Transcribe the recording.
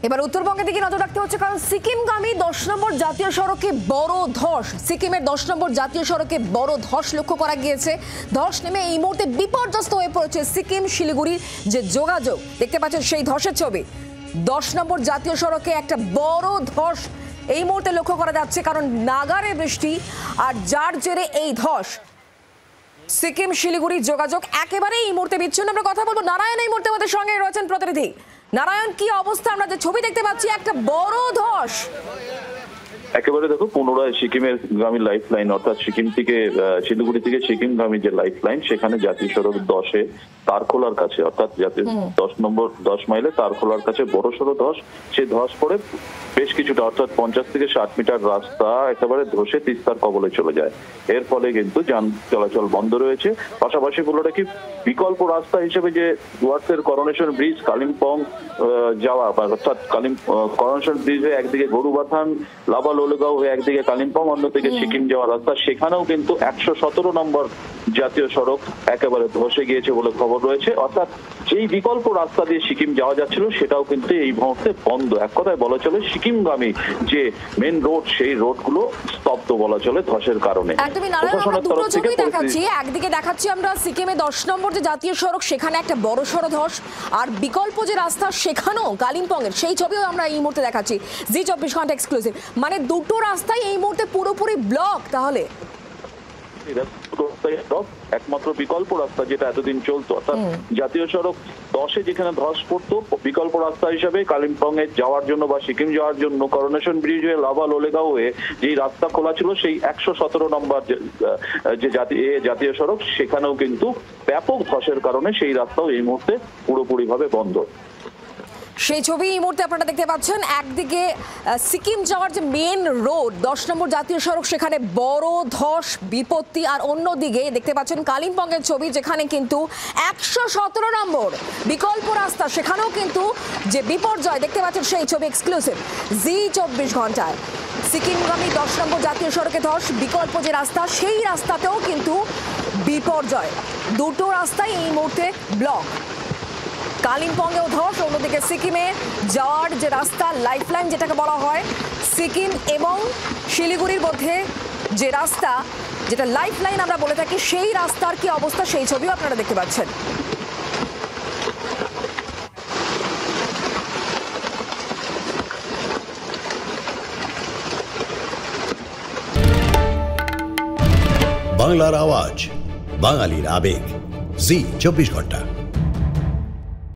এবার উত্তরবঙ্গের দিকে নজর রাখতে হচ্ছে, কারণ সিকিমগামী 10 নম্বর জাতীয় সড়কে বড় ধস। সিকিমের 10 নম্বর জাতীয় সড়কে বড় ধস লক্ষ্য করা গিয়েছে। ধস নেমে এই মুহূর্তে বিপর্যস্ত হয়ে পড়েছে সিকিম শিলিগুড়ির যে যোগাযোগ। দেখতে পাচ্ছেন সেই ধসের ছবি। 10 নম্বর জাতীয় সড়কে একটা বড় ধস এই মুহূর্তে লক্ষ্য করা যাচ্ছে, কারণ নাগারে বৃষ্টি আর যার জেরে এই ধস। সিকিম শিলিগুড়ির যোগাযোগ একেবারে এই মুহূর্তে বিচ্ছিন্ন। আমরা কথা বলবো নারায়ণ এই মুহূর্তে আমাদের সঙ্গে রয়েছেন প্রতিনিধি। নারায়ণ, কি অবস্থা? আমরা যে ছবি দেখতে পাচ্ছি একটা বড় ধস। একেবারে দেখো, পুনরায় সিকিমের গামী লাইফ লাইন, অর্থাৎ সিকিম থেকে শিলিগুড়ি থেকে সিকিম গামী যে লাইফ লাইন, সেখানে জাতীয় সড়ক 10-এ তারখোলার কাছে, অর্থাৎ জাতীয় 10 মাইলে তারখোলার কাছে বড় সড়ো ধস। সেই ধস পড়ে বেশ কিছুটা, অর্থাৎ 50 থেকে 60 মিটার রাস্তা একেবারে ধসে তিস্তার কবলে চলে যায়। এর ফলে কিন্তু যান চলাচল বন্ধ রয়েছে। পাশাপাশি বলটা কি, বিকল্প রাস্তা হিসেবে যে ডুয়ার্সের করোনেশন ব্রিজ কালিম্পং যাওয়া, অর্থাৎ করোনেশন ব্রিজ হয়ে একদিকে গরুবাথান লাভা লোলেগাঁও হয়ে একদিকে কালিম্পং, অন্যদিকে সিকিম যাওয়ার রাস্তা, সেখানেও কিন্তু 117 নম্বর জাতীয় সড়ক একেবারে ধসে গিয়েছে বলে খবর রয়েছে। অর্থাৎ যেই বিকল্প রাস্তা দিয়ে সিকিম যাওয়া যাচ্ছিল সেটাও কিন্তু এই মুহূর্তে বন্ধ। এক কথায় বলা চলে সিকিমগামী যে মেন রোড, সেই রোডগুলো স্তব্ধ বলা চলে ধসের কারণে। একদমই নারায়ণ, আমরা দুটো ছবি দেখাচ্ছি। একদিকে দেখাচ্ছি আমরা সিকিমে 10 নম্বর যে জাতীয় সড়ক, সেখানে একটা বড় সড়ো ধস, আর বিকল্প যে রাস্তা সেখানেও কালিম্পংয়ের সেই ছবিও আমরা এই মুহূর্তে দেখাচ্ছি। জি 24 ঘন্টা এক্সক্লুসিভ। মানে দুটো রাস্তাই এই মুহূর্তে পুরোপুরি ব্লক। তাহলে একমাত্র বিকল্প রাস্তা যেটা এতদিন চলতো, অর্থাৎ জাতীয় সড়ক 10-এ যেখানে ধস পড়তো, বিকল্প রাস্তা হিসাবে কালিম্পং এ যাওয়ার জন্য বা সিকিম যাওয়ার জন্য করোনেশন ব্রিজ হয়ে লাভা লোলেগাঁও হয়ে যে রাস্তা খোলা ছিল, সেই 117 নম্বর যে জাতীয় সড়ক, সেখানেও কিন্তু ব্যাপক ধসের কারণে সেই রাস্তাও এই মুহূর্তে পুরোপুরি ভাবে বন্ধ। সেই ছবি এই মুহূর্তে আপনারা দেখতে পাচ্ছেন। একদিকে সিকিম যাওয়ার যে মেন রোড 10 নম্বর জাতীয় সড়ক, সেখানে বড় ধস বিপত্তি, আর অন্যদিকে দেখতে পাচ্ছেন কালিম্পংয়ের ছবি, যেখানে কিন্তু 117 নম্বর বিকল্প রাস্তা, সেখানেও কিন্তু যে বিপর্যয় দেখতে পাচ্ছেন সেই ছবি এক্সক্লুসিভ জি 24 ঘন্টায়। সিকিমগামী 10 নম্বর জাতীয় সড়কে ধস, বিকল্প যে রাস্তা সেই রাস্তাতেও কিন্তু বিপর্যয়। দুটো রাস্তাই এই মুহূর্তে ব্লক। কালিম্পংয়েও ধস, অন্যদিকে সিকিমে যাওয়ার যে রাস্তা লাইফলাইন যেটাকে বলা হয়, সিকিম এবং শিলিগুড়ির মধ্যে যে রাস্তা, যেটা লাইফলাইন আমরা বলে থাকি, সেই রাস্তার কি অবস্থা সেই ছবিও আপনারা দেখতে পাচ্ছেন। বাংলার আওয়াজ, বাঙালির আবেগ, জি 24 ঘন্টা।